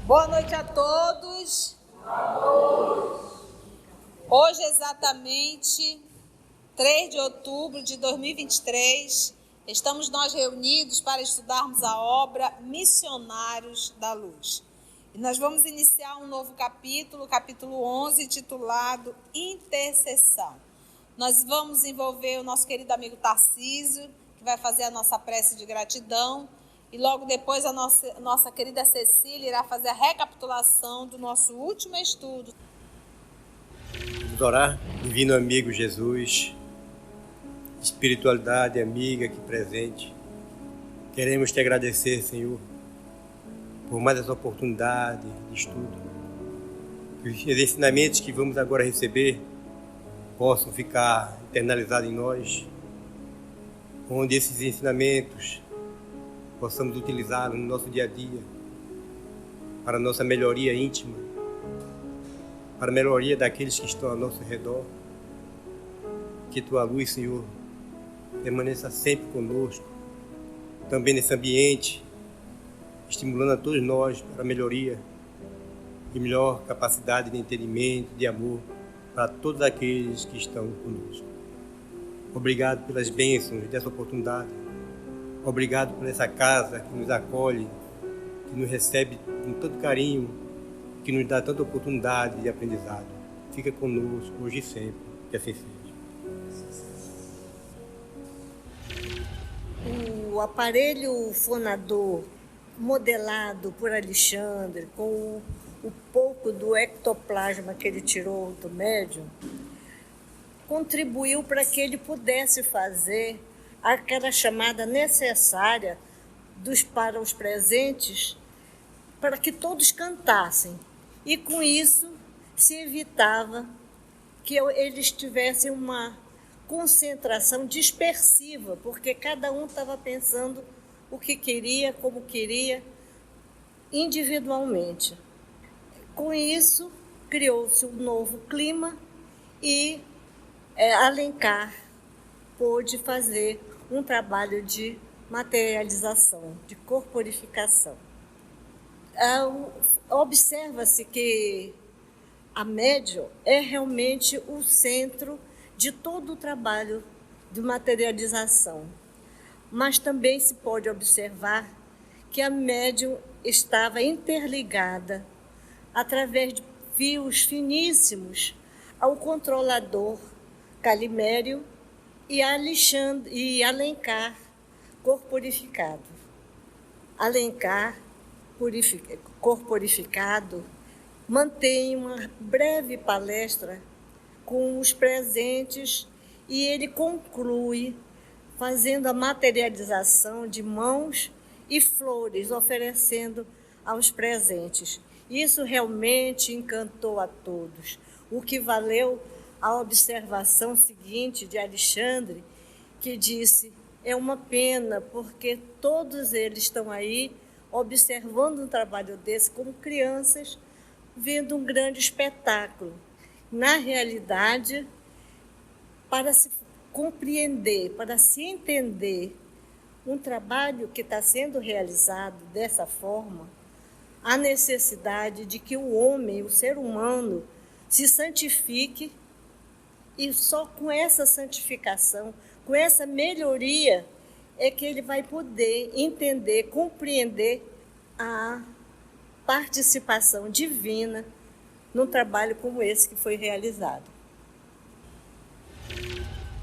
Boa noite a todos. Hoje, exatamente 3 de outubro de 2023, estamos nós reunidos para estudarmos a obra Missionários da Luz. E nós vamos iniciar um novo capítulo, capítulo 11, titulado Intercessão. Nós vamos envolver o nosso querido amigo Tarcísio, que vai fazer a nossa prece de gratidão, e logo depois a nossa querida Cecília irá fazer a recapitulação do nosso último estudo. Vamos orar. Divino amigo Jesus, espiritualidade amiga aqui presente, queremos te agradecer, Senhor, por mais essa oportunidade de estudo. Que os ensinamentos que vamos agora receber possam ficar internalizados em nós, onde esses ensinamentos possamos utilizá-los no nosso dia a dia, para a nossa melhoria íntima, para a melhoria daqueles que estão ao nosso redor. Que Tua luz, Senhor, permaneça sempre conosco, também nesse ambiente, estimulando a todos nós para a melhoria e melhor capacidade de entendimento, de amor para todos aqueles que estão conosco. Obrigado pelas bênçãos dessa oportunidade. Obrigado por essa casa que nos acolhe, que nos recebe com tanto carinho, que nos dá tanta oportunidade de aprendizado. Fica conosco hoje e sempre, que assim seja. O aparelho fonador modelado por Alexandre, com o pouco do ectoplasma que ele tirou do médium, contribuiu para que ele pudesse fazer aquela chamada necessária para os presentes, para que todos cantassem. E com isso se evitava que eles tivessem uma concentração dispersiva, porque cada um estava pensando o que queria, como queria, individualmente. Com isso, criou-se um novo clima e Alencar pôde fazer um trabalho de materialização, de corporificação. Observa-se que a médium é realmente o centro de todo o trabalho de materialização. Mas também se pode observar que a médium estava interligada através de fios finíssimos ao controlador Calimério e Alencar corporificado. Alencar corporificado mantém uma breve palestra com os presentes e ele conclui fazendo a materialização de mãos e flores, oferecendo aos presentes. Isso realmente encantou a todos, o que valeu a observação seguinte de Alexandre, que disse: é uma pena, porque todos eles estão aí observando um trabalho desse como crianças, vendo um grande espetáculo. Na realidade, para se compreender, para se entender um trabalho que está sendo realizado dessa forma, há necessidade de que o homem, o ser humano, se santifique, e só com essa santificação, com essa melhoria, é que ele vai poder entender, compreender a participação divina num trabalho como esse que foi realizado.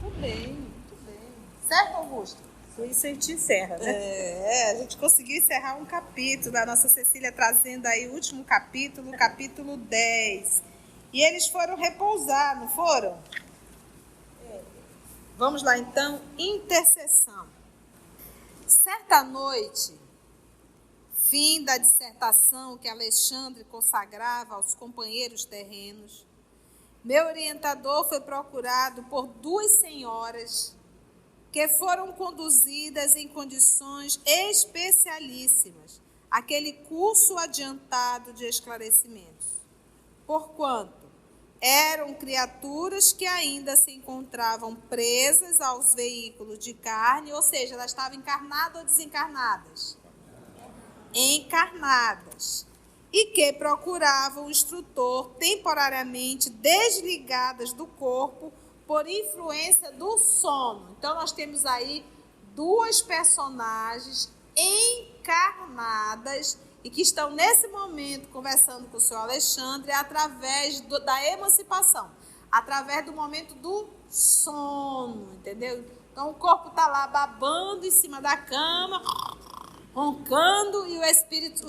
Muito bem. Certo, Augusto? Com isso a gente encerra, né? A gente conseguiu encerrar um capítulo, da nossa Cecília trazendo aí o último capítulo, capítulo 10. E eles foram repousar, não foram? Vamos lá, então, intercessão. Certa noite, fim da dissertação que Alexandre consagrava aos companheiros terrenos, meu orientador foi procurado por 2 senhoras que foram conduzidas em condições especialíssimas àquele curso adiantado de esclarecimentos, porquanto eram criaturas que ainda se encontravam presas aos veículos de carne, ou seja, elas estavam encarnadas ou desencarnadas? Encarnadas. e que procuravam o instrutor temporariamente desligadas do corpo por influência do sono. Então, nós temos aí duas personagens encarnadas e que estão nesse momento conversando com o senhor Alexandre através da emancipação, através do momento do sono, entendeu? Então, o corpo está lá babando em cima da cama, roncando, e o espírito,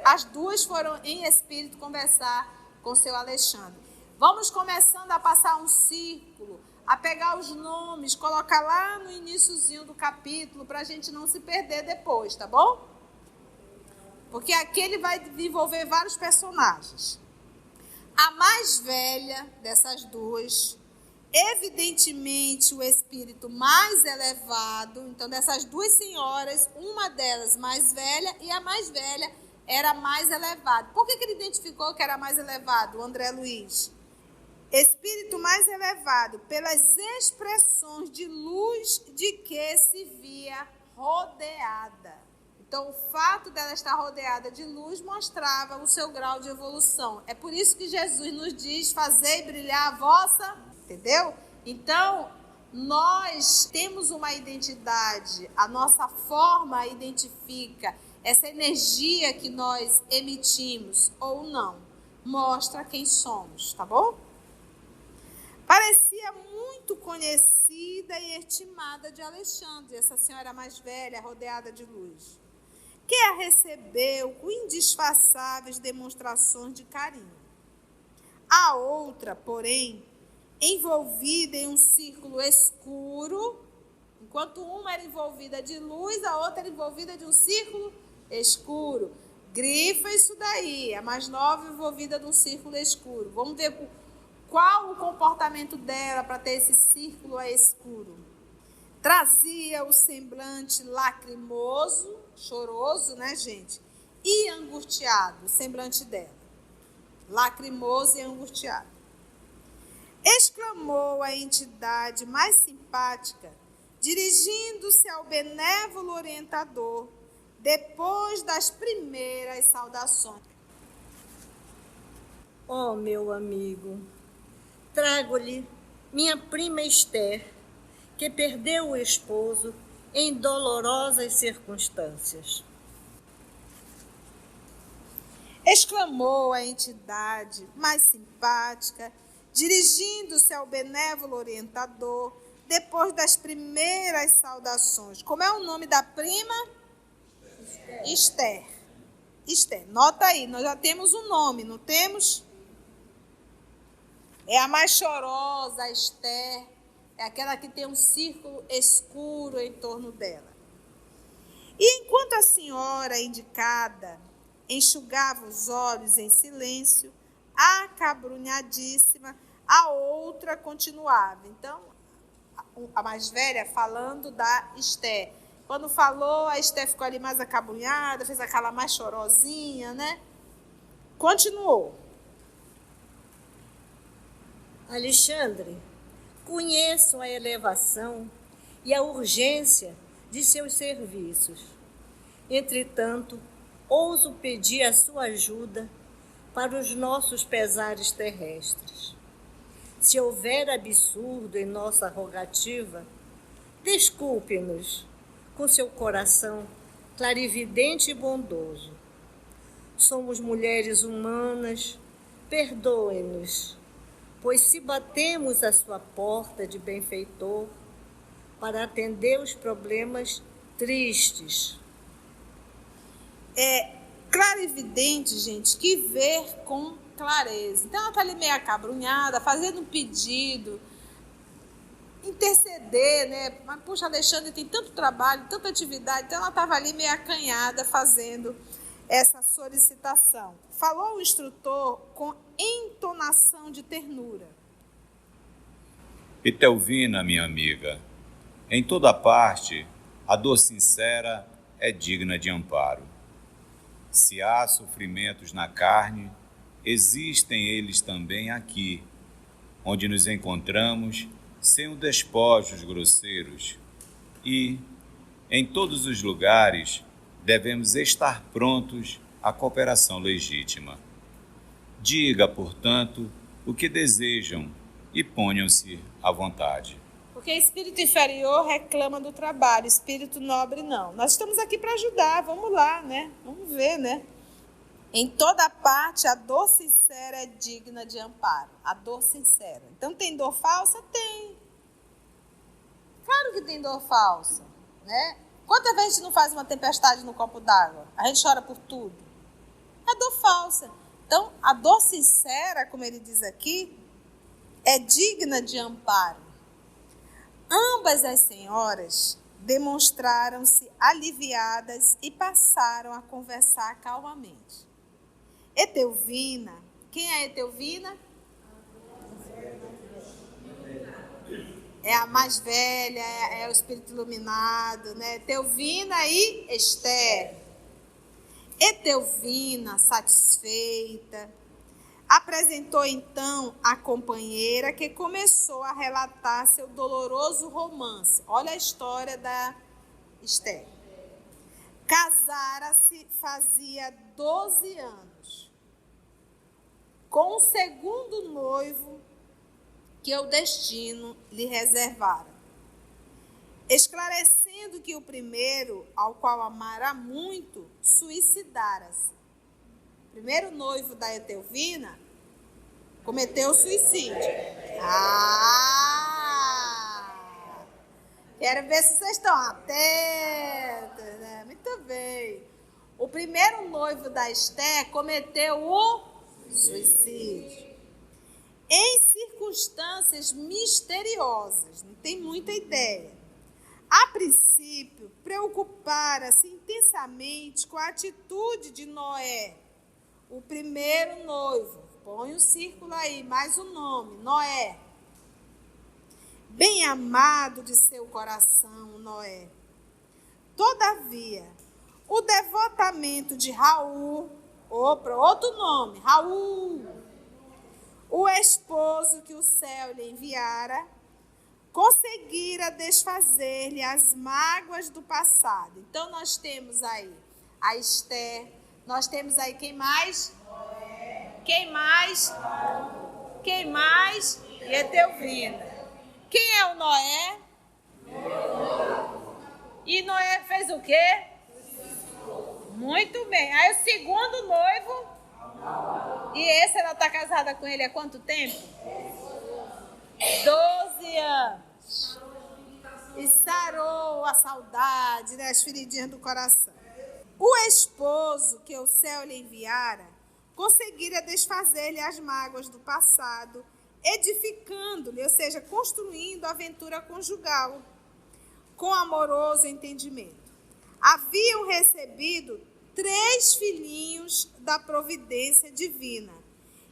as duas foram em espírito conversar com o seu Alexandre. Vamos começando a passar um círculo, a pegar os nomes, colocar lá no iniciozinho do capítulo, para a gente não se perder depois, tá bom? Porque aqui ele vai desenvolver vários personagens. A mais velha dessas duas, evidentemente o espírito mais elevado. Então, dessas duas senhoras, uma delas mais velha, e a mais velha era mais elevada. Por que ele identificou que era mais elevado, o André Luiz? Espírito mais elevado, pelas expressões de luz de que se via rodeada. Então, o fato dela estar rodeada de luz mostrava o seu grau de evolução. É por isso que Jesus nos diz: fazei brilhar a vossa, entendeu? Então, nós temos uma identidade, a nossa forma identifica essa energia que nós emitimos ou não, mostra quem somos, tá bom? Parecia muito conhecida e estimada de Alexandre, essa senhora mais velha, rodeada de luz, que a recebeu com indisfarçáveis demonstrações de carinho. A outra, porém, envolvida em um círculo escuro, enquanto uma era envolvida de luz, a outra era envolvida de um círculo escuro. Grifa isso daí, a mais nova envolvida de um círculo escuro. Vamos ver qual o comportamento dela para ter esse círculo escuro. Trazia o semblante lacrimoso, choroso, né, gente? E angustiado, o semblante dela. Lacrimoso e angustiado. Exclamou a entidade mais simpática, dirigindo-se ao benévolo orientador, depois das primeiras saudações. Oh, meu amigo, trago-lhe minha prima Esther, que perdeu o esposo em dolorosas circunstâncias. Exclamou a entidade mais simpática, dirigindo-se ao benévolo orientador, depois das primeiras saudações. Como é o nome da prima? Esther. Esther. Nota aí, nós já temos um nome, não temos? É a mais chorosa, a Esther. É aquela que tem um círculo escuro em torno dela. E enquanto a senhora indicada enxugava os olhos em silêncio, acabrunhadíssima, a outra continuava. Então, a mais velha falando da Esther. Quando falou, a Esther ficou ali mais acabrunhada, fez aquela mais chorosinha, né? Continuou. Alexandre, conheço a elevação e a urgência de seus serviços. Entretanto, ouso pedir a sua ajuda para os nossos pesares terrestres. Se houver absurdo em nossa rogativa, desculpe-nos com seu coração clarividente e bondoso. Somos mulheres humanas, perdoe-nos, pois se batemos à sua porta de benfeitor para atender os problemas tristes. É clarividente, gente, que ver com clareza. Então, ela está ali meio acabrunhada, fazendo um pedido, interceder, né? Mas, puxa, Alexandre tem tanto trabalho, tanta atividade, então ela estava ali meio acanhada, fazendo essa solicitação. Falou o instrutor com entonação de ternura. Etelvina, minha amiga, em toda parte, a dor sincera é digna de amparo. Se há sofrimentos na carne, existem eles também aqui, onde nos encontramos sem os despojos grosseiros. E, em todos os lugares, devemos estar prontos a cooperação legítima. Diga, portanto, o que desejam e ponham-se à vontade. Porque espírito inferior reclama do trabalho, espírito nobre não. Nós estamos aqui para ajudar, vamos lá, né? Vamos ver, né? Em toda parte, a dor sincera é digna de amparo. A dor sincera. Então, tem dor falsa? Tem. Claro que tem dor falsa, né? Quantas vezes a gente não faz uma tempestade no copo d'água? A gente chora por tudo. É dor falsa. Então, a dor sincera, como ele diz aqui, é digna de amparo. Ambas as senhoras demonstraram-se aliviadas e passaram a conversar calmamente. Etelvina, quem é Etelvina? É a mais velha, é o espírito iluminado, né? Etelvina e Esther. Etelvina, satisfeita, apresentou então a companheira que começou a relatar seu doloroso romance. Olha a história da Esther. Casara-se fazia 12 anos com o segundo noivo que o destino lhe reservara, esclarecendo que o primeiro, ao qual amara muito, suicidara-se. O primeiro noivo da Etelvina cometeu suicídio. Quero ver se vocês estão atentos, né? Muito bem. O primeiro noivo da Esther cometeu o suicídio. Em circunstâncias misteriosas, não tem muita ideia. A princípio, preocupara-se intensamente com a atitude de Noé, o primeiro noivo. Põe um círculo aí, mais um nome, Noé. Bem amado de seu coração, Noé. Todavia, o devotamento de Raul, outro nome, Raul, o esposo que o céu lhe enviara, conseguira desfazer-lhe as mágoas do passado. Então, nós temos aí a Esther, nós temos aí quem mais? Quem mais? Quem mais? E Etelvina. Quem é o Noé? E Noé fez o quê? Muito bem. Aí o segundo noivo. E esse, ela está casada com ele há quanto tempo? 12 anos. E sarou a saudade, né, as feridinhas do coração. O esposo que o céu lhe enviara conseguira desfazer-lhe as mágoas do passado, edificando-lhe, ou seja, construindo a aventura conjugal, com amoroso entendimento. Haviam recebido 3 filhinhos da providência divina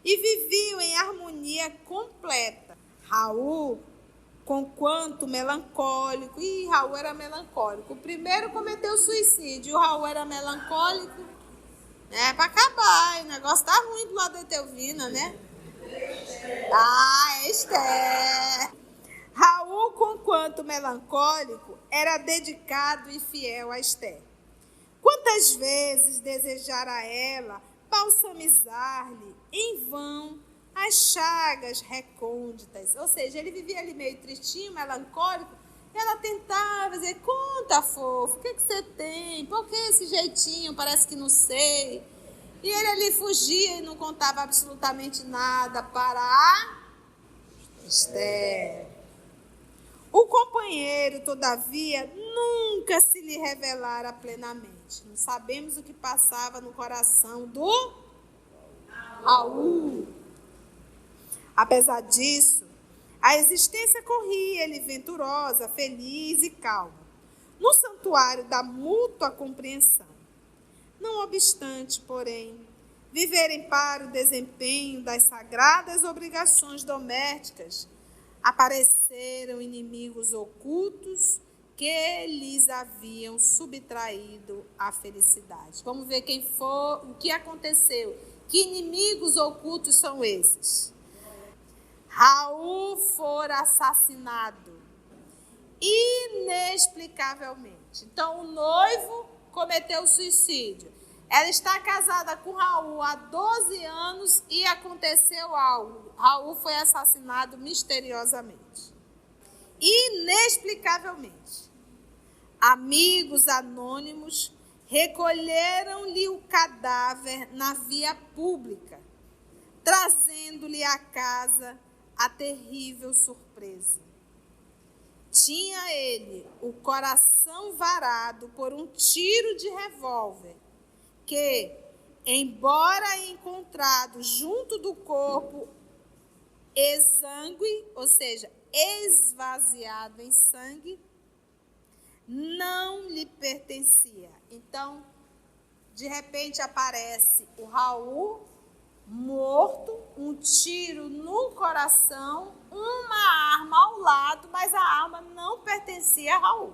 e viviam em harmonia completa. Raul, conquanto melancólico, Raul era melancólico. O primeiro cometeu suicídio, o Raul era melancólico. É para acabar, o negócio tá ruim do lado da Etelvina, né? Esther. Raul, conquanto melancólico, era dedicado e fiel a Esther. Quantas vezes desejara ela balsamizar-lhe em vão as chagas recônditas. Ou seja, ele vivia ali meio tristinho, melancólico. Ela tentava dizer, conta, fofo, o que você tem? Por que esse jeitinho? Parece que não sei. E ele ali fugia e não contava absolutamente nada para a Esther. O companheiro, todavia, nunca se lhe revelara plenamente. Não sabemos o que passava no coração do Raul. Apesar disso, a existência corria-lhe venturosa, feliz e calma, no santuário da mútua compreensão. Não obstante, porém, viverem para o desempenho das sagradas obrigações domésticas, apareceram inimigos ocultos que lhes haviam subtraído a felicidade. Vamos ver quem foi, o que aconteceu. Que inimigos ocultos são esses? Raul fora assassinado inexplicavelmente. Então, o noivo cometeu suicídio. Ela está casada com Raul há 12 anos e aconteceu algo. Raul foi assassinado misteriosamente. Inexplicavelmente. Amigos anônimos recolheram-lhe o cadáver na via pública, trazendo-lhe à casa a terrível surpresa. Tinha ele o coração varado por um tiro de revólver, que, embora encontrado junto do corpo exangue, ou seja, esvaziado em sangue, não lhe pertencia. Então, de repente aparece o Raul morto, um tiro no coração, uma arma ao lado, mas a arma não pertencia a Raul.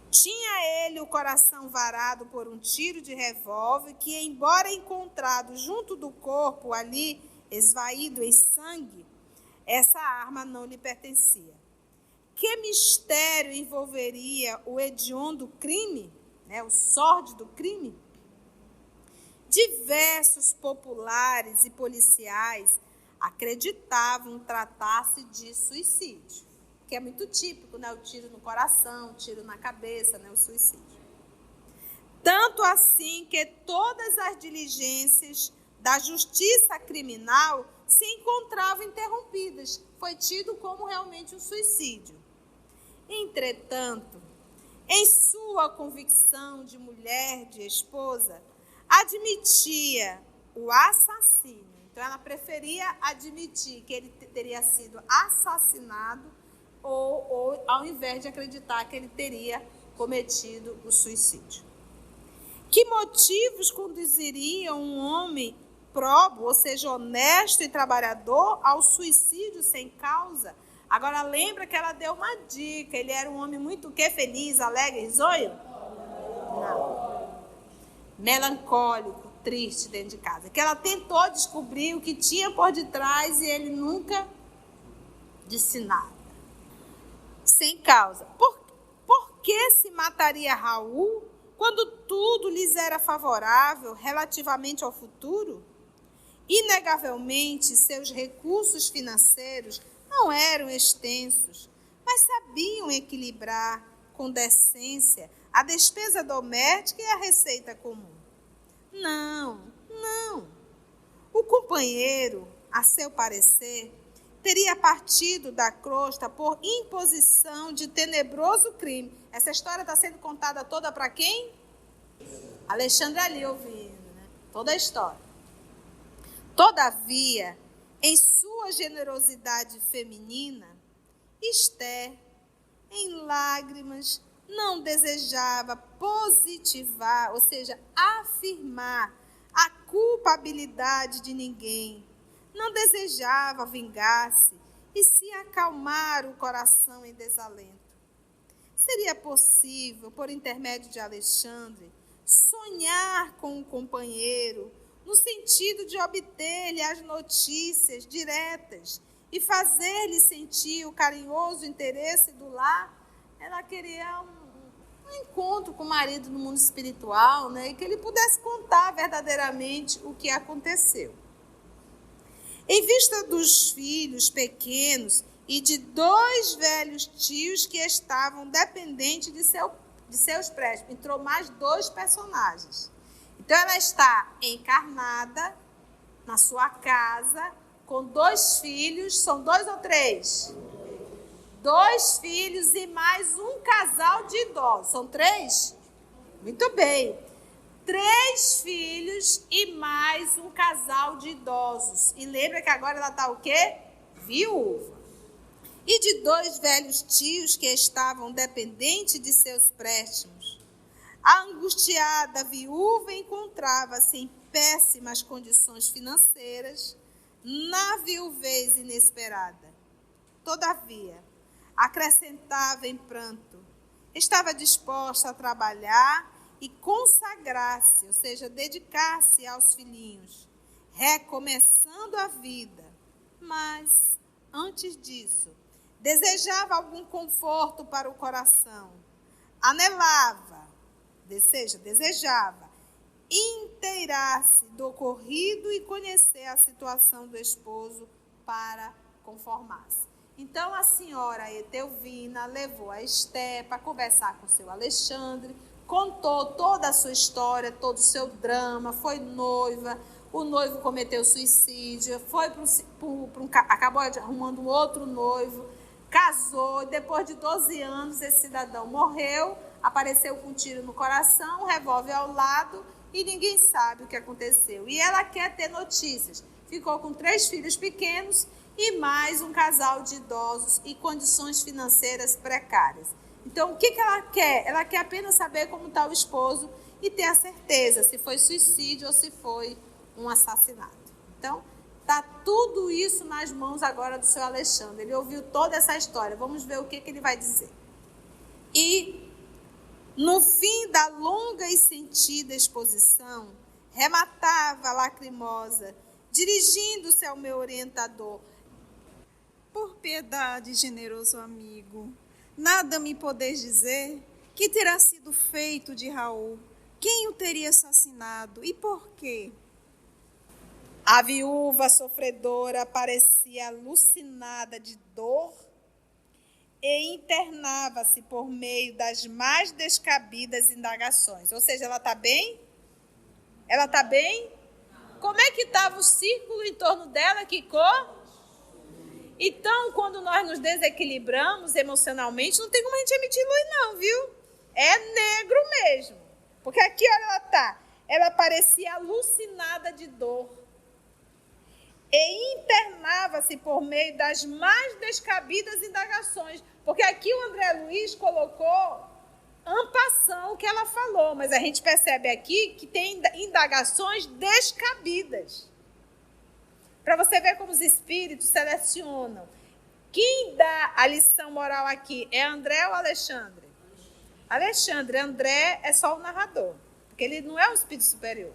Tinha ele o coração varado por um tiro de revólver que, embora encontrado junto do corpo ali, esvaído em sangue, essa arma não lhe pertencia. Que mistério envolveria o hediondo crime, o sórdido crime? Diversos populares e policiais acreditavam tratar-se de suicídio, que é muito típico, o tiro no coração, o tiro na cabeça, o suicídio. Tanto assim que todas as diligências da justiça criminal se encontravam interrompidas. Foi tido como realmente um suicídio. Entretanto, em sua convicção de mulher, de esposa, admitia o assassino. Então, ela preferia admitir que ele teria sido assassinado ou ao invés de acreditar que ele teria cometido o suicídio. Que motivos conduziriam um homem probo, ou seja, honesto e trabalhador, ao suicídio sem causa? Agora, lembra que ela deu uma dica. Ele era um homem muito feliz, alegre, risonho? Não. Melancólico, triste dentro de casa. Que ela tentou descobrir o que tinha por detrás e ele nunca disse nada. Sem causa. Por que se mataria Raul quando tudo lhes era favorável relativamente ao futuro? Inegavelmente, seus recursos financeiros não eram extensos, mas sabiam equilibrar com decência a despesa doméstica e a receita comum. Não. O companheiro, a seu parecer, teria partido da crosta por imposição de tenebroso crime. Essa história está sendo contada toda para quem? Alexandre ali ouvindo, toda a história. Todavia, em sua generosidade feminina, Esther, em lágrimas, não desejava positivar, ou seja, afirmar a culpabilidade de ninguém. Não desejava vingar-se e se acalmar o coração em desalento. Seria possível, por intermédio de Alexandre, sonhar com um companheiro, no sentido de obter-lhe as notícias diretas e fazer-lhe sentir o carinhoso interesse do lar? Ela queria um encontro com o marido no mundo espiritual, e que ele pudesse contar verdadeiramente o que aconteceu. Em vista dos filhos pequenos e de 2 velhos tios que estavam dependentes de seus préstimos, entrou mais 2 personagens. Então, ela está encarnada na sua casa com 2 filhos, são 2 ou 3? 2 filhos e mais um casal de idosos. São 3? Muito bem. 3 filhos e mais um casal de idosos. E lembra que agora ela está o quê? Viúva. E de 2 velhos tios que estavam dependentes de seus préstimos. A angustiada viúva encontrava-se em péssimas condições financeiras, na viuvez inesperada. Todavia, acrescentava em pranto, estava disposta a trabalhar e consagrar-se, ou seja, dedicar-se aos filhinhos, recomeçando a vida. Mas, antes disso, desejava algum conforto para o coração, anelava, desejava inteirar-se do ocorrido e conhecer a situação do esposo para conformar-se. Então, a senhora Etelvina levou a Esther para conversar com o seu Alexandre, contou toda a sua história, todo o seu drama, foi noiva, o noivo cometeu suicídio, acabou arrumando um outro noivo, casou, depois de 12 anos esse cidadão morreu, apareceu com um tiro no coração, um revólver ao lado e ninguém sabe o que aconteceu. E ela quer ter notícias. Ficou com 3 filhos pequenos e mais um casal de idosos e condições financeiras precárias. Então, o que ela quer? Ela quer apenas saber como está o esposo e ter a certeza se foi suicídio ou se foi um assassinato. Então, está tudo isso nas mãos agora do seu Alexandre. Ele ouviu toda essa história. Vamos ver o que ele vai dizer. E, no fim da longa e sentida exposição, rematava lacrimosa, dirigindo-se ao meu orientador. Por piedade, generoso amigo, nada me podeis dizer que terá sido feito de Raul, quem o teria assassinado e por quê? A viúva sofredora parecia alucinada de dor e internava-se por meio das mais descabidas indagações. Ou seja, ela está bem? Ela está bem? Como é que estava o círculo em torno dela, Kiko? Então, quando nós nos desequilibramos emocionalmente, não tem como a gente emitir luz não, viu? É negro mesmo. Porque aqui, olha, ela está. Ela parecia alucinada de dor. E internava-se por meio das mais descabidas indagações. Porque aqui o André Luiz colocou en passant o que ela falou, mas a gente percebe aqui que tem indagações descabidas. Para você ver como os espíritos selecionam. Quem dá a lição moral aqui é André ou Alexandre? Alexandre. André é só o narrador, porque ele não é um espírito superior.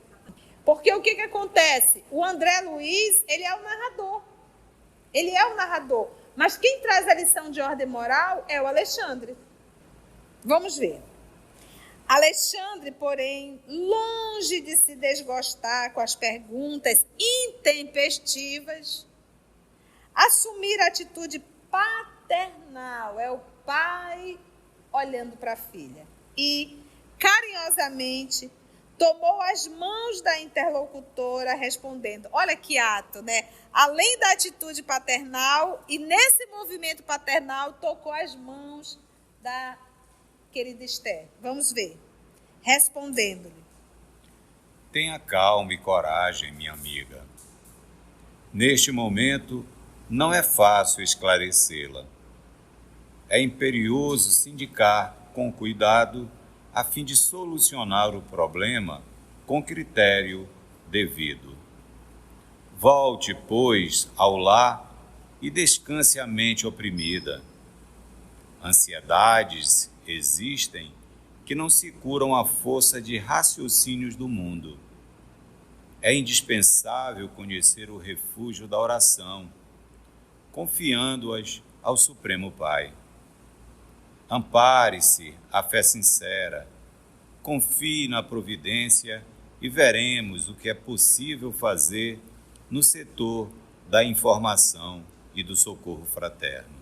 Porque o que acontece? O André Luiz, ele é o narrador. Ele é o narrador. Mas quem traz a lição de ordem moral é o Alexandre. Vamos ver. Alexandre, porém, longe de se desgostar com as perguntas intempestivas, assumir a atitude paternal, é o pai olhando para a filha, e carinhosamente tomou as mãos da interlocutora respondendo. Olha que ato, né? Além da atitude paternal, e nesse movimento paternal, tocou as mãos da querida Esther. Vamos ver. Respondendo-lhe. Tenha calma e coragem, minha amiga. Neste momento, não é fácil esclarecê-la. É imperioso se indicar com cuidado a fim de solucionar o problema com critério devido. Volte, pois, ao lar e descanse a mente oprimida. Ansiedades existem que não se curam à força de raciocínios do mundo. É indispensável conhecer o refúgio da oração, confiando-as ao Supremo Pai. Ampare-se à fé sincera, confie na providência e veremos o que é possível fazer no setor da informação e do socorro fraterno.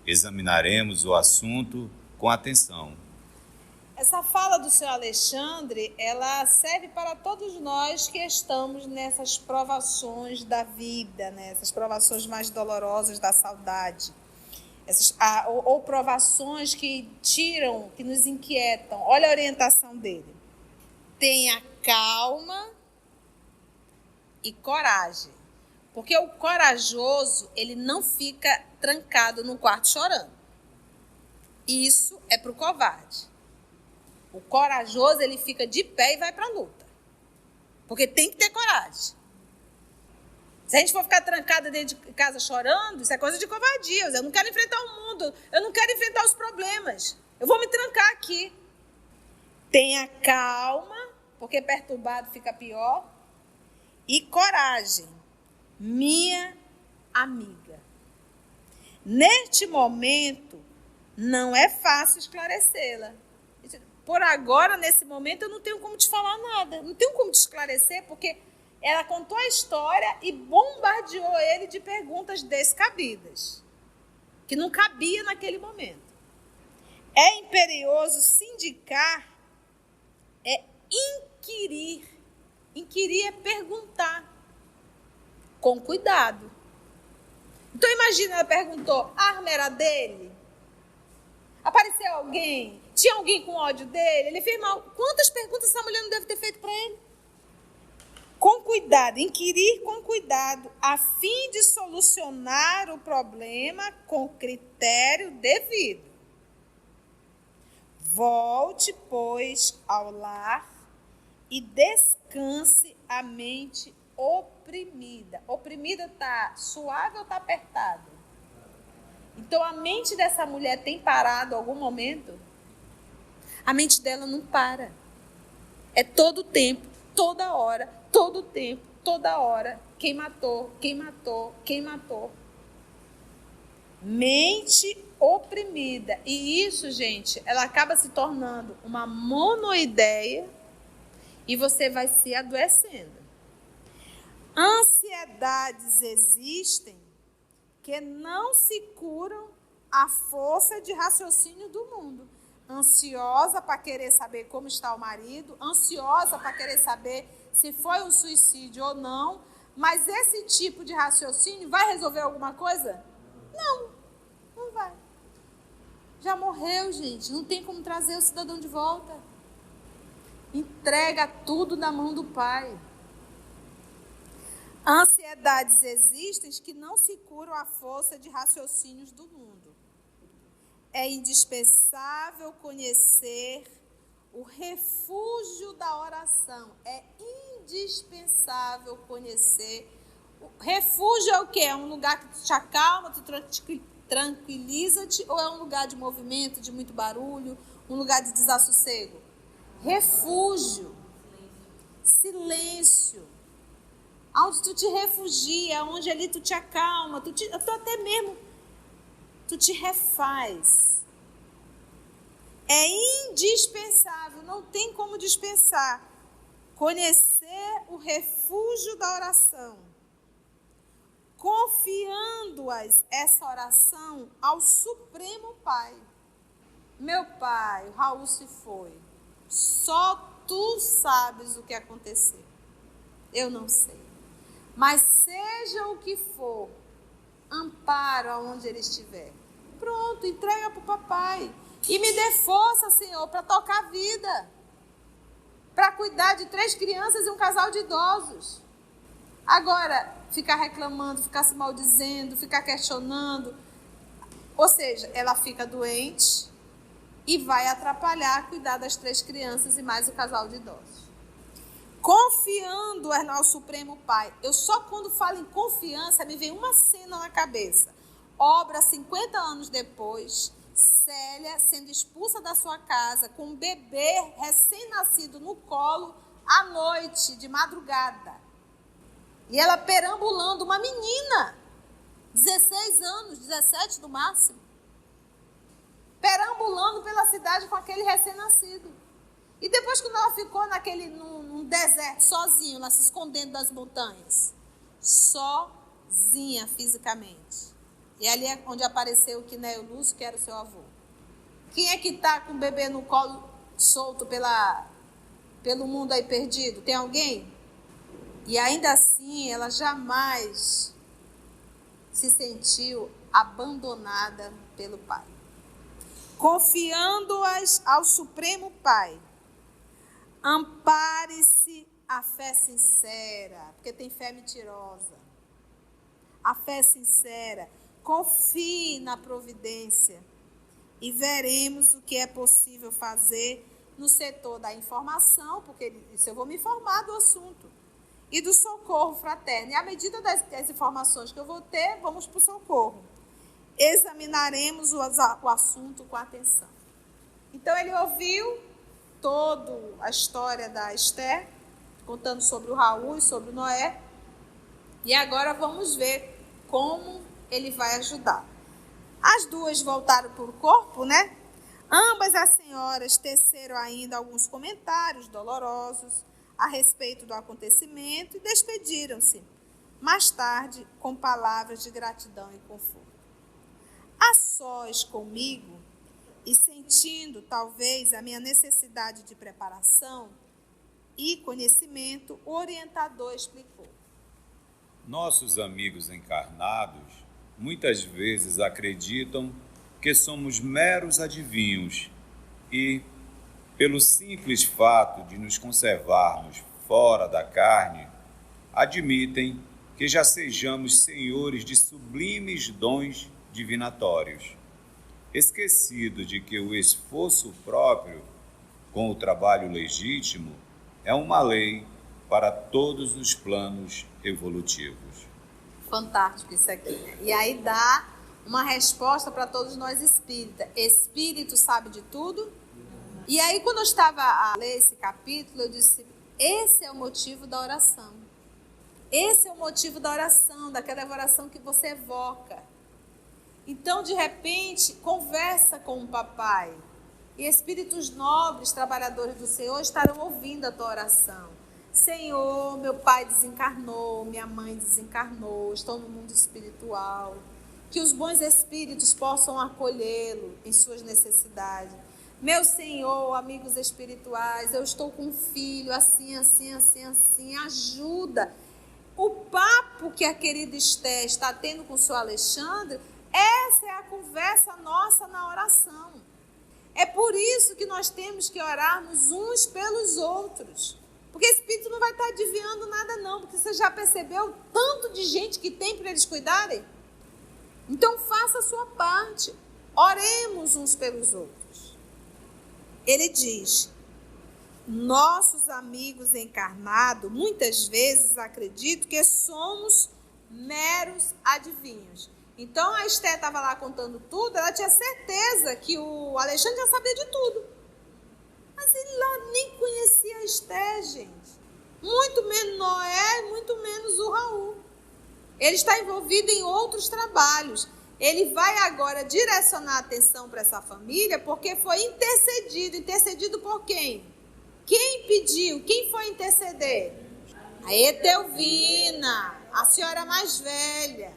Examinaremos o assunto com atenção. Essa fala do seu Alexandre, ela serve para todos nós que estamos nessas provações da vida, né? Essas provações mais dolorosas da saudade. Ou provações que tiram, que nos inquietam. Olha a orientação dele. Tenha calma e coragem. Porque o corajoso, ele não fica trancado no quarto chorando. Isso é para o covarde. O corajoso, ele fica de pé e vai para a luta. Porque tem que ter coragem. Se a gente for ficar trancada dentro de casa chorando, isso é coisa de covardia. Eu não quero enfrentar o mundo, eu não quero enfrentar os problemas. Eu vou me trancar aqui. Tenha calma, porque perturbado fica pior. E coragem, minha amiga. Neste momento, não é fácil esclarecê-la. por agora, nesse momento, eu não tenho como te falar nada. Não tenho como te esclarecer, porque ela contou a história e bombardeou ele de perguntas descabidas, que não cabia naquele momento. É imperioso se indicar, é inquirir. Inquirir é perguntar, com cuidado. Então, imagina, ela perguntou, a arma era dele? Apareceu alguém? Tinha alguém com ódio dele? Ele fez mal? Quantas perguntas essa mulher não deve ter feito para ele? Com cuidado, inquirir com cuidado, a fim de solucionar o problema com critério devido. Volte, pois, ao lar e descanse a mente oprimida. Oprimida está suave ou está apertada? Então, a mente dessa mulher tem parado em algum momento? A mente dela não para. É todo o tempo, toda hora, todo o tempo, toda hora. Quem matou, quem matou, quem matou. Mente oprimida. E isso, gente, ela acaba se tornando uma monoideia e você vai se adoecendo. Ansiedades existem que não se curam à força de raciocínio do mundo. Ansiosa para querer saber como está o marido, ansiosa para querer saber se foi um suicídio ou não, mas esse tipo de raciocínio vai resolver alguma coisa? Não, não vai. Já morreu, gente, não tem como trazer o cidadão de volta. Entrega tudo na mão do Pai. Ansiedades existem que não se curam à força de raciocínios do mundo. É indispensável conhecer o refúgio da oração. É indispensável conhecer. O refúgio é o quê? É um lugar que te acalma, te tranquiliza-te, ou é um lugar de movimento, de muito barulho, um lugar de desassossego? Refúgio. Silêncio. Onde tu te refugia, onde ali tu te acalma, tu até mesmo, tu te refaz. É indispensável, não tem como dispensar. Conhecer o refúgio da oração. Confiando-as, essa oração, ao Supremo Pai. Meu pai, o Raul se foi. Só tu sabes o que aconteceu. Eu não sei. Mas seja o que for, amparo aonde ele estiver. Pronto, entrega para o papai. E me dê força, Senhor, para tocar a vida. Para cuidar de 3 crianças e um casal de idosos. Agora, ficar reclamando, ficar se maldizendo, ficar questionando. Ou seja, ela fica doente e vai atrapalhar cuidar das 3 crianças e mais o casal de idosos. Confiando ao Supremo Pai. Eu só quando falo em confiança, me vem uma cena na cabeça. Obra 50 anos depois, Célia sendo expulsa da sua casa com um bebê recém-nascido no colo à noite, de madrugada. E ela perambulando, uma menina, 16 anos, 17 no máximo, perambulando pela cidade com aquele recém-nascido. E depois, quando ela ficou num deserto, sozinha, lá se escondendo das montanhas, sozinha fisicamente. E ali é onde apareceu o Quinéio Lúcio, que era o seu avô. Quem é que está com o bebê no colo, solto pelo mundo aí perdido? Tem alguém? E ainda assim, ela jamais se sentiu abandonada pelo Pai. Confiando-as ao Supremo Pai, ampare-se a fé sincera, porque tem fé mentirosa. A fé sincera, confie na providência e veremos o que é possível fazer no setor da informação, porque isso eu vou me informar do assunto, e do socorro fraterno. E à medida das informações que eu vou ter, vamos para o socorro. Examinaremos o assunto com atenção. Então, ele ouviu toda a história da Esther, contando sobre o Raul e sobre o Noé. E agora vamos ver como ele vai ajudar. As duas voltaram para o corpo, né? Ambas as senhoras teceram ainda alguns comentários dolorosos a respeito do acontecimento e despediram-se, mais tarde, com palavras de gratidão e conforto. A sós comigo, e sentindo talvez a minha necessidade de preparação e conhecimento, o orientador explicou. Nossos amigos encarnados muitas vezes acreditam que somos meros adivinhos e, pelo simples fato de nos conservarmos fora da carne, admitem que já sejamos senhores de sublimes dons divinatórios, esquecido de que o esforço próprio, com o trabalho legítimo, é uma lei para todos os planos evolutivos. Fantástico isso aqui, né? E aí dá uma resposta para todos nós espíritas. Espírito sabe de tudo? E aí, quando eu estava a ler esse capítulo, eu disse, esse é o motivo da oração. Esse é o motivo da oração, daquela oração que você evoca. Então, de repente, conversa com o papai. E espíritos nobres, trabalhadores do Senhor, estarão ouvindo a tua oração. Senhor, meu pai desencarnou, minha mãe desencarnou, estou no mundo espiritual. Que os bons espíritos possam acolhê-lo em suas necessidades. Meu Senhor, amigos espirituais, eu estou com um filho assim, ajuda. O papo que a querida Esté está tendo com o seu Alexandre, essa é a conversa nossa na oração. É por isso que nós temos que orarmos uns pelos outros. Porque o Espírito não vai estar adivinhando nada não, porque você já percebeu o tanto de gente que tem para eles cuidarem? Então faça a sua parte, oremos uns pelos outros. Ele diz, nossos amigos encarnados, muitas vezes acreditam que somos meros adivinhos. Então a Esté estava lá contando tudo, ela tinha certeza que o Alexandre já sabia de tudo. Mas ele lá nem conhecia a Esté, gente. Muito menos Noé, muito menos o Raul. Ele está envolvido em outros trabalhos. Ele vai agora direcionar a atenção para essa família porque foi intercedido. Intercedido por quem? Quem pediu? Quem foi interceder? A Etelvina, a senhora mais velha.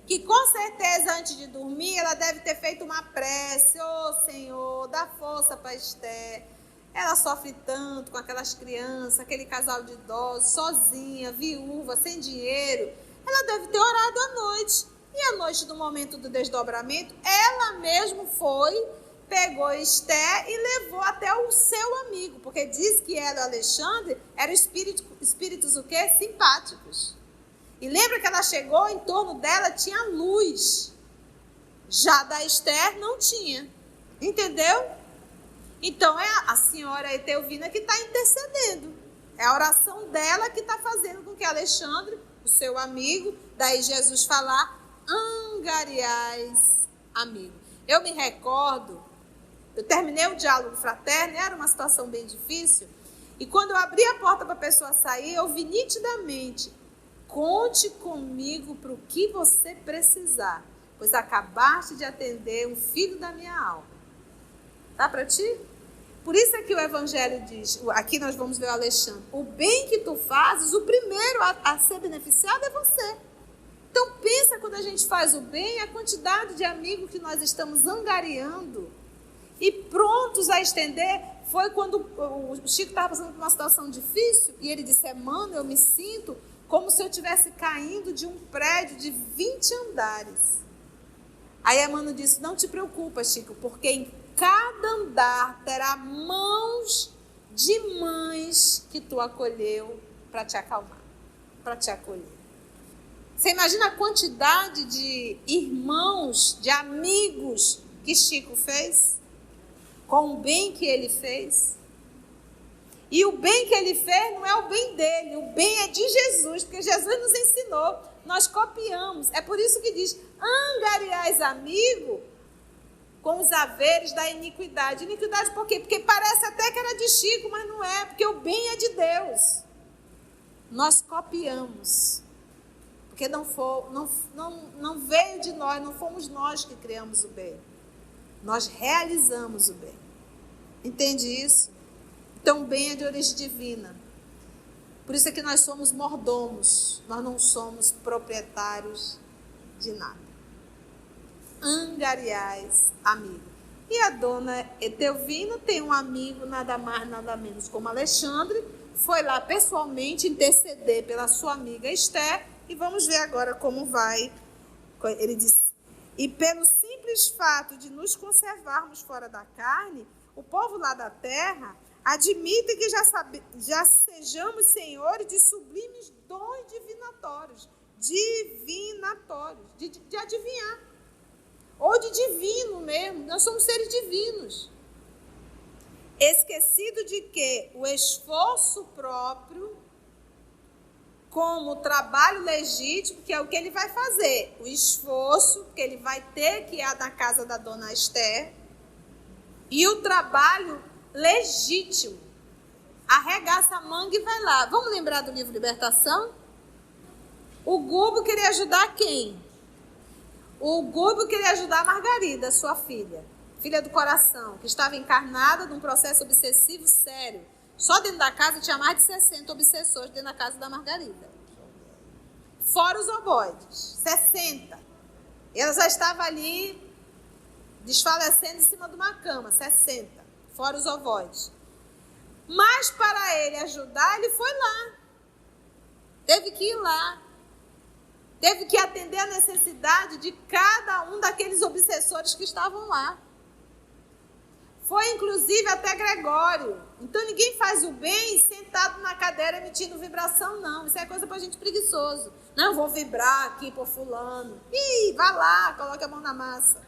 Que com certeza antes de dormir ela deve ter feito uma prece. Ô Senhor, dá força para Esté. Ela sofre tanto com aquelas crianças, aquele casal de idosos, sozinha, viúva, sem dinheiro. Ela deve ter orado à noite. E à noite, no momento do desdobramento, ela mesma foi, pegou Esté e levou até o seu amigo. Porque diz que ela e o Alexandre eram espíritos o quê? Simpáticos. E lembra que ela chegou, em torno dela tinha luz. Já da Esther não tinha. Entendeu? Então é a senhora Etelvina que está intercedendo. É a oração dela que está fazendo com que Alexandre, o seu amigo, daí Jesus falar, angariais amigo. Eu me recordo, eu terminei o diálogo fraterno, era uma situação bem difícil, e quando eu abri a porta para a pessoa sair, eu vi nitidamente, conte comigo para o que você precisar, pois acabaste de atender um filho da minha alma. Tá para ti? Por isso é que o Evangelho diz, aqui nós vamos ver o Alexandre, o bem que tu fazes, o primeiro a ser beneficiado é você. Então pensa quando a gente faz o bem, a quantidade de amigos que nós estamos angariando e prontos a estender. Foi quando o Chico estava passando por uma situação difícil e ele disse, mano, eu me sinto como se eu estivesse caindo de um prédio de 20 andares. Aí a Mano disse, não te preocupa, Chico, porque em cada andar terá mãos de mães que tu acolheu para te acalmar, para te acolher. Você imagina a quantidade de irmãos, de amigos que Chico fez? Com o bem que ele fez? E o bem que ele fez não é o bem dele, o bem é de Jesus, porque Jesus nos ensinou, nós copiamos. É por isso que diz, angariais amigo com os haveres da iniquidade. Iniquidade por quê? Porque parece até que era de Chico, mas não é, porque o bem é de Deus. Nós copiamos, porque não veio de nós, não fomos nós que criamos o bem. Nós realizamos o bem. Entende isso? Então, o bem é de origem divina. Por isso é que nós somos mordomos, nós não somos proprietários de nada. Angariais, amigo. E a dona Etelvina tem um amigo, nada mais, nada menos como Alexandre, foi lá pessoalmente interceder pela sua amiga Esther, e vamos ver agora como vai. Ele diz, e pelo simples fato de nos conservarmos fora da carne, o povo lá da terra admite que já sejamos senhores de sublimes dons divinatórios, de adivinhar, ou de divino mesmo, nós somos seres divinos. Esquecido de que o esforço próprio, como o trabalho legítimo, que é o que ele vai fazer, o esforço que ele vai ter que ir na casa da dona Esther, e o trabalho legítimo, arregaça a manga e vai lá. Vamos lembrar do livro Libertação? O Gubo queria ajudar quem? O Gubo queria ajudar a Margarida, sua filha do coração, que estava encarnada num processo obsessivo sério. Só dentro da casa tinha mais de 60 obsessores dentro da casa da Margarida. Fora os oboides, 60. Ela já estava ali desfalecendo em cima de uma cama, 60. Fora os ovoides. Mas para ele ajudar, ele foi lá. Teve que ir lá. Teve que atender a necessidade de cada um daqueles obsessores que estavam lá. Foi inclusive até Gregório. Então ninguém faz o bem sentado na cadeira emitindo vibração, não. Isso é coisa para gente preguiçoso. Não, vou vibrar aqui por fulano. Ih, vá lá, coloque a mão na massa.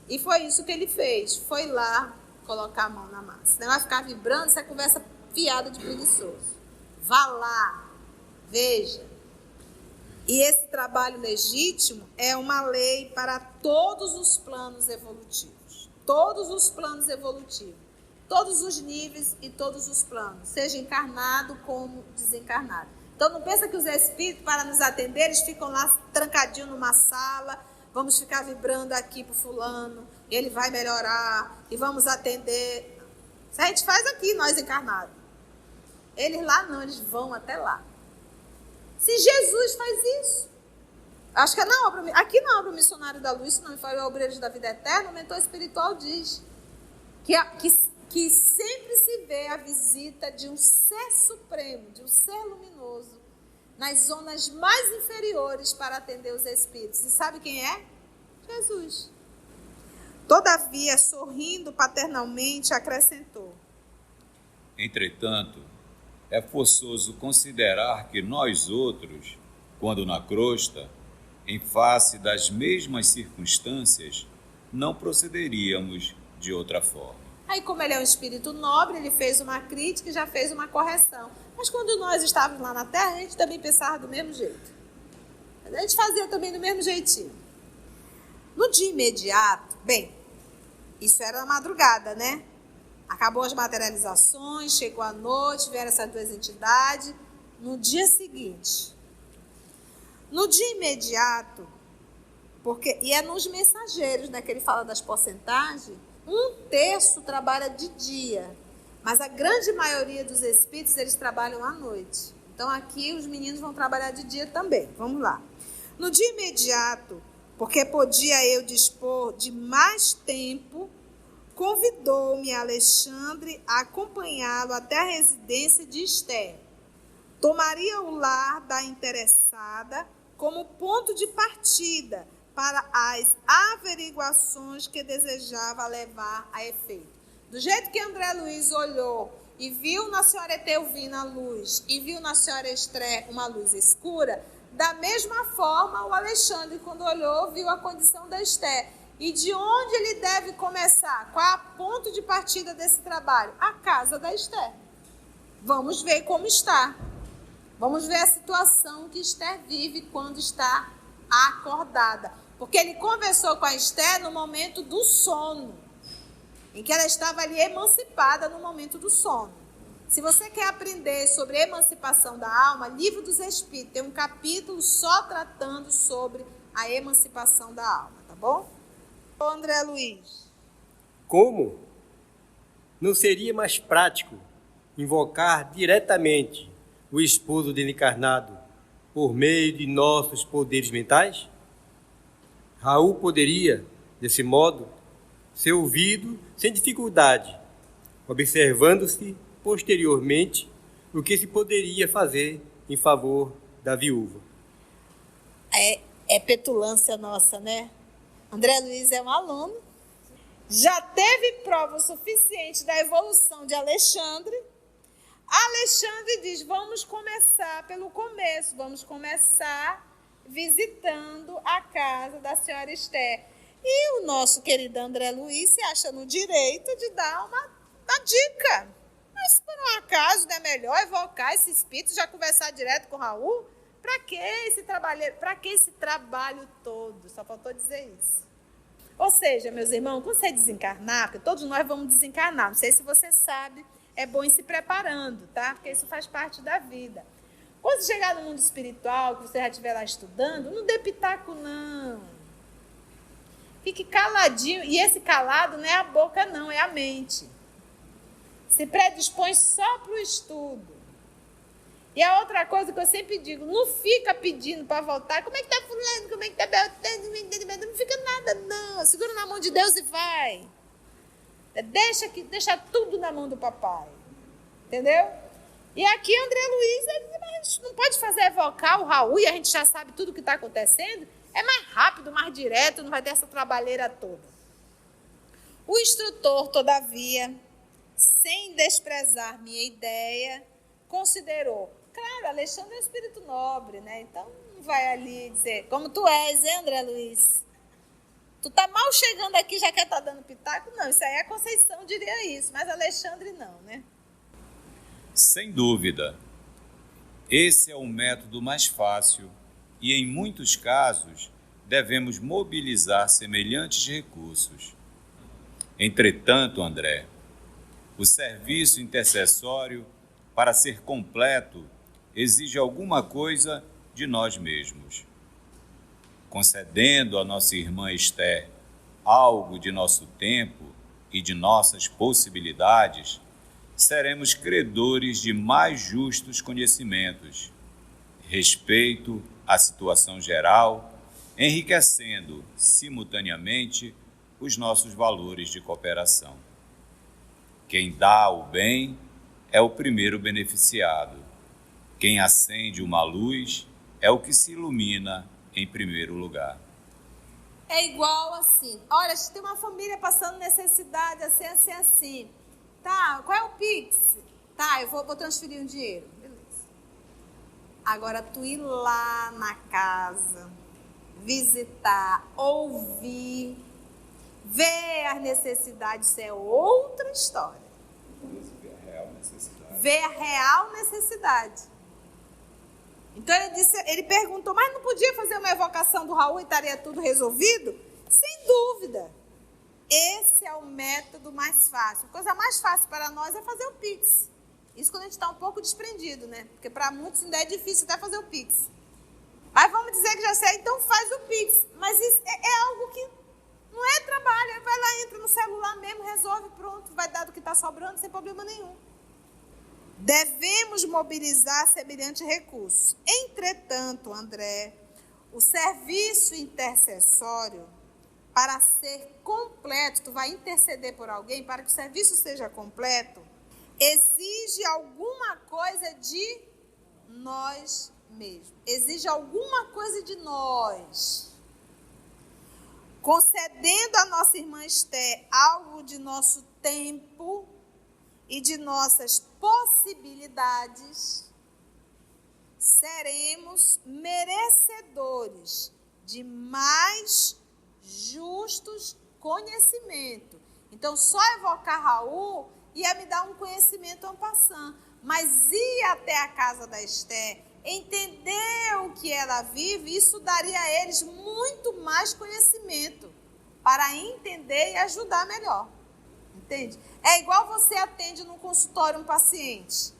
E foi isso que ele fez. Foi lá colocar a mão na massa. Não vai ficar vibrando, isso é conversa fiada de preguiçoso. Vá lá, veja. E esse trabalho legítimo é uma lei para todos os planos evolutivos. Todos os planos evolutivos. Todos os níveis e todos os planos. Seja encarnado como desencarnado. Então não pensa que os espíritos, para nos atender, eles ficam lá trancadinhos numa sala. Vamos ficar vibrando aqui para o fulano. Ele vai melhorar. E vamos atender. Isso a gente faz aqui, nós encarnados. Eles lá não, eles vão até lá. Se Jesus faz isso, acho que é na obra, aqui na obra Missionário da Luz, se não me falha, Obreiros da Vida Eterna, o mentor espiritual diz que sempre se vê a visita de um ser supremo, de um ser luminoso, nas zonas mais inferiores para atender os espíritos. E sabe quem é? Jesus. Todavia, sorrindo paternalmente, acrescentou: Entretanto, é forçoso considerar que nós outros, quando na crosta, em face das mesmas circunstâncias, não procederíamos de outra forma. Aí, como ele é um espírito nobre, ele fez uma crítica e já fez uma correção. Mas quando nós estávamos lá na Terra, a gente também pensava do mesmo jeito. A gente fazia também do mesmo jeitinho. No dia imediato, bem, isso era na madrugada, né? Acabou as materializações, chegou a noite, vieram essas duas entidades. No dia seguinte, no dia imediato, e é nos mensageiros, né, que ele fala das porcentagens, 1/3 trabalha de dia, mas a grande maioria dos espíritos, eles trabalham à noite. Então aqui os meninos vão trabalhar de dia também. Vamos lá. No dia imediato, porque podia eu dispor de mais tempo, convidou-me Alexandre a acompanhá-lo até a residência de Esther. Tomaria o lar da interessada como ponto de partida para as averiguações que desejava levar a efeito. Do jeito que André Luiz olhou e viu na senhora Etelvina a luz e viu na senhora Esther uma luz escura, da mesma forma o Alexandre, quando olhou, viu a condição da Esther. E de onde ele deve começar? Qual é o ponto de partida desse trabalho? A casa da Esther. Vamos ver como está. Vamos ver a situação que Esther vive quando está acordada. Porque ele conversou com a Esther no momento do sono, em que ela estava ali emancipada no momento do sono. Se você quer aprender sobre a emancipação da alma, Livro dos Espíritos tem um capítulo só tratando sobre a emancipação da alma, tá bom? Ô André Luiz. Como? Não seria mais prático invocar diretamente o esposo desencarnado por meio de nossos poderes mentais? Raul poderia, desse modo, ser ouvido sem dificuldade, observando-se posteriormente o que se poderia fazer em favor da viúva. É petulância nossa, né? André Luiz é um aluno, já teve prova suficiente da evolução de Alexandre. Alexandre diz, vamos começar pelo começo, vamos começar visitando a casa da senhora Esther. E o nosso querido André Luiz se acha no direito de dar uma dica. Mas se por um acaso não é melhor evocar esse espírito, já conversar direto com o Raul? Para que esse trabalho todo? Só faltou dizer isso. Ou seja, meus irmãos, quando você desencarnar, porque todos nós vamos desencarnar, não sei se você sabe, é bom ir se preparando, tá? Porque isso faz parte da vida. Quando você chegar no mundo espiritual, que você já estiver lá estudando, não dê pitaco, não. Fique caladinho. E esse calado não é a boca, não, é a mente. Se predispõe só para o estudo. E a outra coisa que eu sempre digo, não fica pedindo para voltar. Como é que está fulano? Como é que está Beltrano? Não fica nada, não. Segura na mão de Deus e vai. Deixa tudo na mão do papai. Entendeu? E aqui André Luiz, a gente não pode fazer evocar o Raul e a gente já sabe tudo o que está acontecendo. É mais rápido, mais direto, não vai ter essa trabalheira toda. O instrutor, todavia, sem desprezar minha ideia, considerou, claro, Alexandre é um espírito nobre, né? Então não vai ali dizer, como tu és, hein, André Luiz? Tu tá mal chegando aqui, já quer tá dando pitaco? Não, isso aí a Conceição diria isso, mas Alexandre não, né? Sem dúvida, esse é o método mais fácil e, em muitos casos, devemos mobilizar semelhantes recursos. Entretanto, André, o serviço intercessório, para ser completo, exige alguma coisa de nós mesmos. Concedendo à nossa irmã Esther algo de nosso tempo e de nossas possibilidades, seremos credores de mais justos conhecimentos, respeito à situação geral, enriquecendo simultaneamente os nossos valores de cooperação. Quem dá o bem é o primeiro beneficiado. Quem acende uma luz é o que se ilumina em primeiro lugar. É igual assim. Olha, tem uma família passando necessidade, assim. Tá, qual é o Pix? Tá, eu vou transferir um dinheiro. Beleza. Agora, tu ir lá na casa, visitar, ouvir, ver as necessidades, isso é outra história. Ver a real necessidade. Então ele perguntou, mas não podia fazer uma evocação do Raul e estaria tudo resolvido? Sem dúvida. Esse é o método mais fácil. A coisa mais fácil para nós é fazer o Pix. Isso quando a gente está um pouco desprendido, né? Porque para muitos ainda é difícil até fazer o Pix. Mas vamos dizer que já sei, então faz o Pix. Mas isso é algo que não é trabalho. Vai lá, entra no celular mesmo, resolve, pronto. Vai dar do que está sobrando sem problema nenhum. Devemos mobilizar semelhante recurso. Entretanto, André, o serviço intercessório, para ser completo, tu vai interceder por alguém, para que o serviço seja completo, exige alguma coisa de nós mesmos. Exige alguma coisa de nós. Concedendo à nossa irmã Esther algo de nosso tempo e de nossas possibilidades, seremos merecedores de mais justos conhecimento. Então, só evocar Raul ia me dar um conhecimento en passant, mas ir até a casa da Esther, entender o que ela vive, isso daria a eles muito mais conhecimento para entender e ajudar melhor. Entende? É igual você atende num consultório um paciente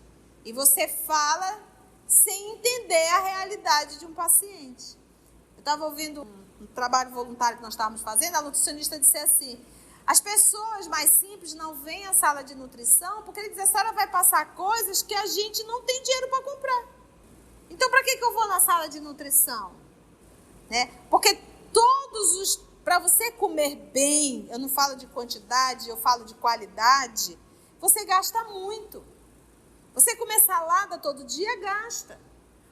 e você fala sem entender a realidade de um paciente. Eu estava ouvindo no trabalho voluntário que nós estávamos fazendo, a nutricionista disse assim, as pessoas mais simples não vêm à sala de nutrição porque ele diz, a senhora vai passar coisas que a gente não tem dinheiro para comprar. Então, para que eu vou na sala de nutrição? Né? Porque para você comer bem, eu não falo de quantidade, eu falo de qualidade, você gasta muito. Você comer salada todo dia, gasta.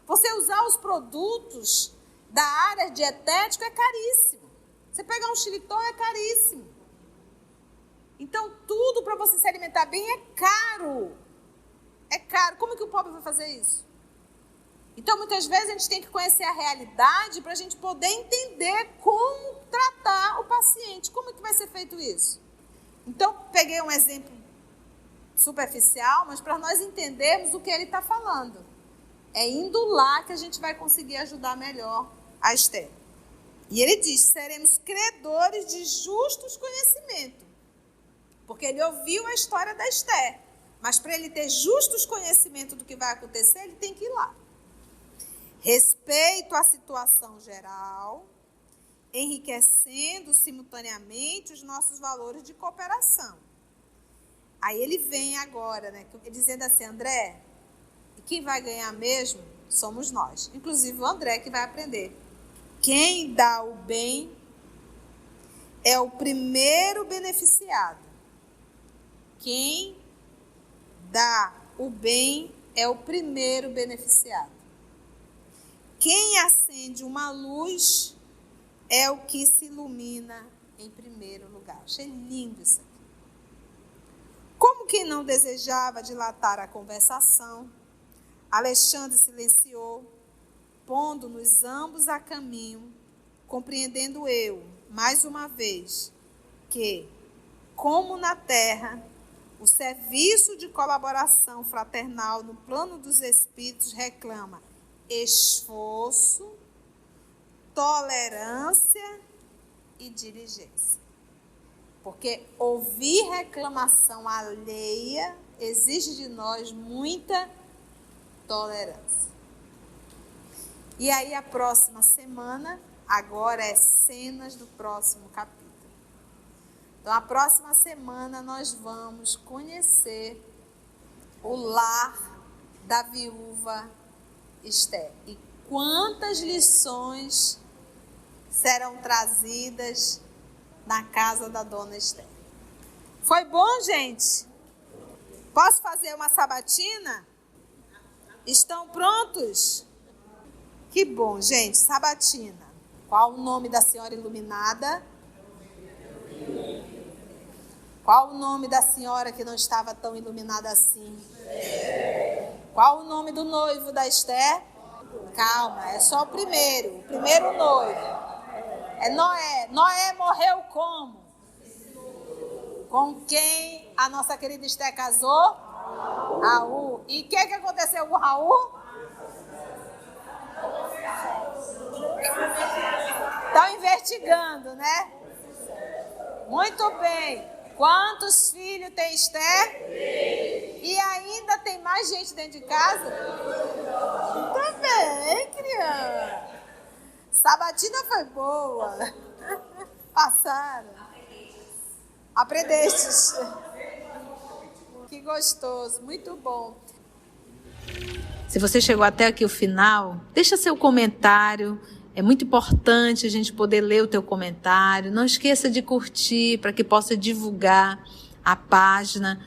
Você usar os produtos da área dietética é caríssimo. Você pegar um xilitol é caríssimo. Então, tudo para você se alimentar bem é caro. É caro. Como que o pobre vai fazer isso? Então, muitas vezes, a gente tem que conhecer a realidade para a gente poder entender como tratar o paciente. Como que vai ser feito isso? Então, peguei um exemplo superficial, mas para nós entendermos o que ele está falando. É indo lá que a gente vai conseguir ajudar melhor a Esther. E ele diz, seremos credores de justos conhecimentos. Porque ele ouviu a história da Esther. Mas para ele ter justos conhecimentos do que vai acontecer, ele tem que ir lá. Respeito à situação geral, enriquecendo simultaneamente os nossos valores de cooperação. Aí ele vem agora, né, dizendo assim, André, e quem vai ganhar mesmo somos nós. Inclusive o André que vai aprender. Quem dá o bem é o primeiro beneficiado. Quem dá o bem é o primeiro beneficiado. Quem acende uma luz é o que se ilumina em primeiro lugar. Achei lindo isso aqui. Como quem não desejava dilatar a conversação, Alexandre silenciou, pondo-nos ambos a caminho, compreendendo eu, mais uma vez, que, como na terra, o serviço de colaboração fraternal no plano dos espíritos reclama esforço, tolerância e diligência. Porque ouvir reclamação alheia exige de nós muita tolerância. E aí a próxima semana, agora é cenas do próximo capítulo. Então a próxima semana nós vamos conhecer o lar da viúva Esther. E quantas lições serão trazidas na casa da dona Esther. Foi bom, gente? Posso fazer uma sabatina? Estão prontos? Que bom, gente. Sabatina. Qual o nome da senhora iluminada? Qual o nome da senhora que não estava tão iluminada assim? Qual o nome do noivo da Esther? Calma, é só o primeiro noivo. É Noé. Noé morreu como? Com quem a nossa querida Esther casou? Raul. E o que aconteceu com Raul? Estão investigando, né? Muito bem. Quantos filhos tem Esther? E ainda tem mais gente dentro de casa? Também, criança. Sabatina foi boa. Passaram. Aprendestes. Que gostoso, muito bom. Se você chegou até aqui o final, deixa seu comentário. É muito importante a gente poder ler o teu comentário. Não esqueça de curtir para que possa divulgar a página.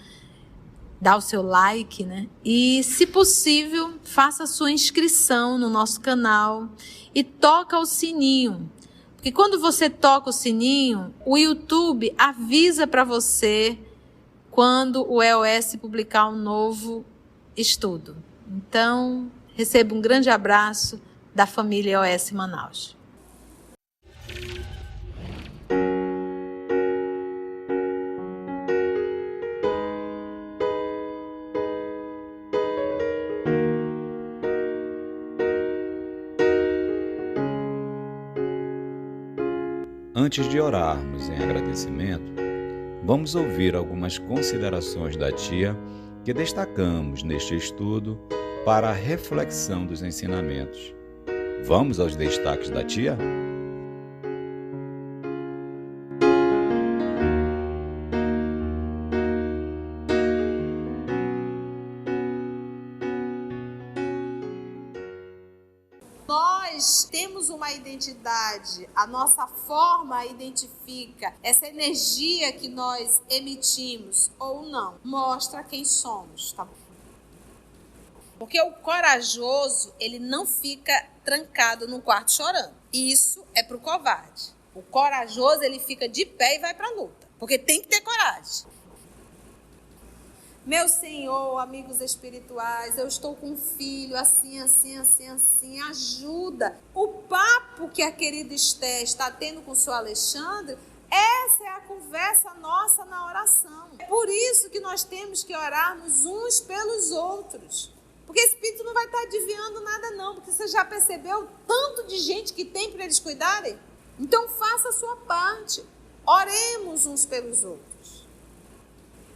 Dá o seu like, né? E, se possível, faça a sua inscrição no nosso canal e toca o sininho. Porque quando você toca o sininho, o YouTube avisa para você quando o EOS publicar um novo estudo. Então, receba um grande abraço da família EOS Manaus. Antes de orarmos em agradecimento, vamos ouvir algumas considerações da tia que destacamos neste estudo para a reflexão dos ensinamentos. Vamos aos destaques da tia? nós temos uma identidade, a nossa forma identifica essa energia que nós emitimos ou não, mostra quem somos, tá bom? Porque o corajoso, ele não fica trancado no quarto chorando. Isso é pro covarde. O corajoso, ele fica de pé e vai pra luta, porque tem que ter coragem. Meu Senhor, amigos espirituais, eu estou com um filho assim, ajuda. O papo que a querida Esté está tendo com o seu Alexandre, essa é a conversa nossa na oração. É por isso que nós temos que orarmos uns pelos outros. Porque o Espírito não vai estar adivinhando nada não, porque você já percebeu o tanto de gente que tem para eles cuidarem? Então faça a sua parte. Oremos uns pelos outros.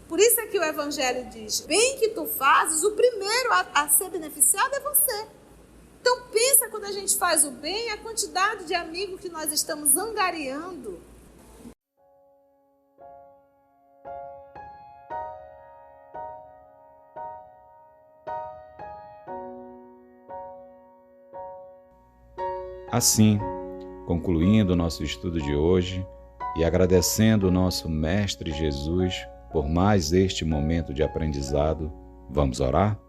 Por isso é que o Evangelho diz, bem que tu fazes, o primeiro a ser beneficiado é você. Então pensa quando a gente faz o bem, a quantidade de amigos que nós estamos angariando. Assim, concluindo o nosso estudo de hoje e agradecendo o nosso Mestre Jesus por mais este momento de aprendizado, vamos orar?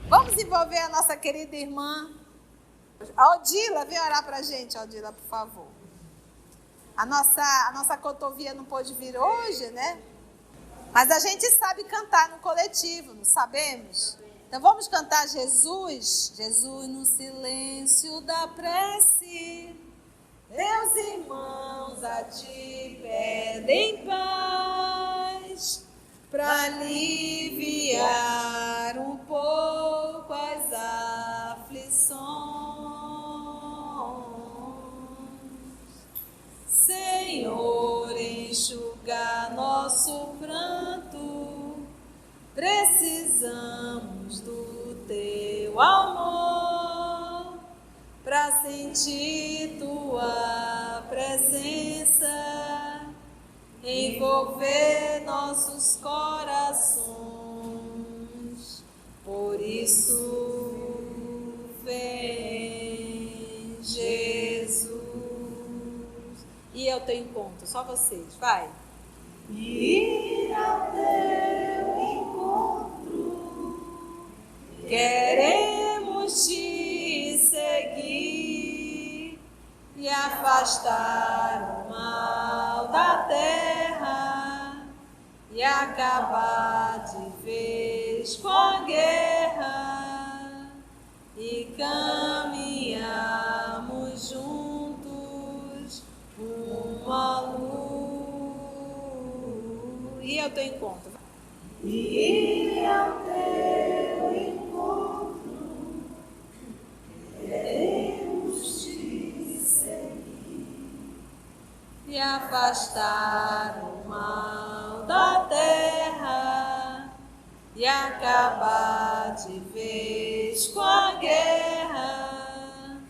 Vamos envolver a nossa querida irmã. A Odila, vem orar pra gente, Odila, por favor. A nossa cotovia não pôde vir hoje, né? Mas a gente sabe cantar no coletivo, não sabemos? Então vamos cantar Jesus. Jesus no silêncio da prece, meus irmãos a ti pedem paz, para aliviar um pouco as aflições. Senhor, enxuga nosso pranto, precisamos do teu amor, para sentir tua presença, envolver nossos corações. Por isso, vem, Jesus. E ao teu encontro, só vocês, vai. Ir ao teu encontro, queremos te seguir e afastar o mal da terra e acabar de vez com a guerra e caminharmos juntos uma luz. E ao teu encontro. E ao teu encontro, queremos te seguir e afastar o mal da terra e acabar de vez com a guerra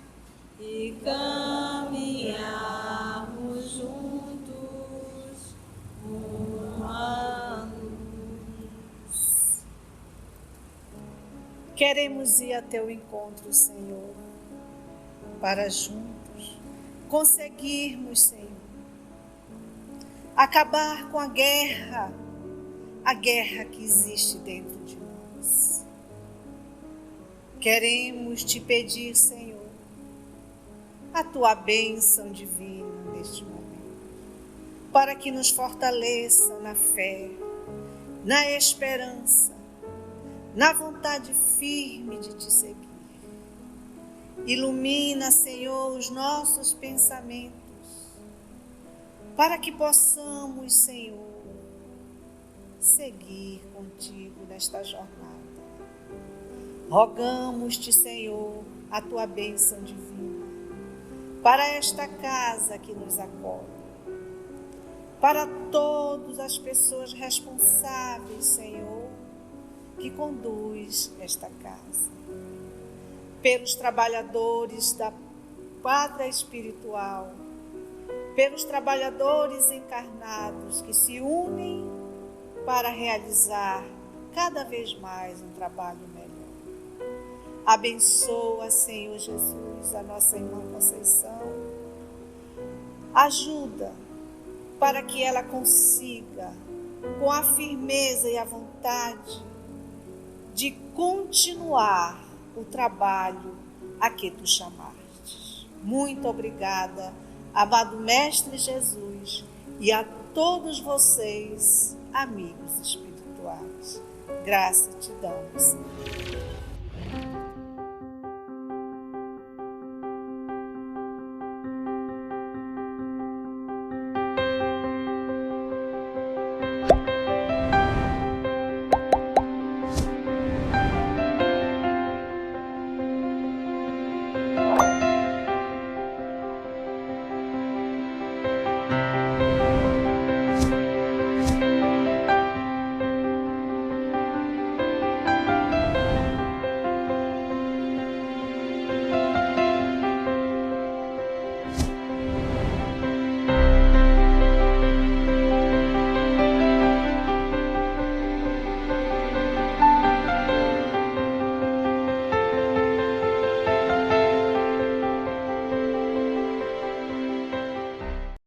e caminharmos juntos uma luz. Queremos ir a teu encontro, Senhor, para juntos conseguirmos, Senhor, acabar com a guerra que existe dentro de nós. Queremos te pedir, Senhor, a tua bênção divina neste momento, para que nos fortaleça na fé, na esperança, na vontade firme de te seguir. Ilumina, Senhor, os nossos pensamentos, para que possamos, Senhor, seguir contigo nesta jornada. Rogamos-te, Senhor, a tua bênção divina para esta casa que nos acolhe, para todas as pessoas responsáveis, Senhor, que conduz esta casa. Pelos trabalhadores da pátria espiritual, pelos trabalhadores encarnados que se unem para realizar cada vez mais um trabalho melhor. Abençoa, Senhor Jesus, a nossa irmã Conceição. Ajuda para que ela consiga, com a firmeza e a vontade, de continuar o trabalho a que tu chamaste. Muito obrigada, amado Mestre Jesus, e a todos vocês, amigos espirituais. Graça te damos.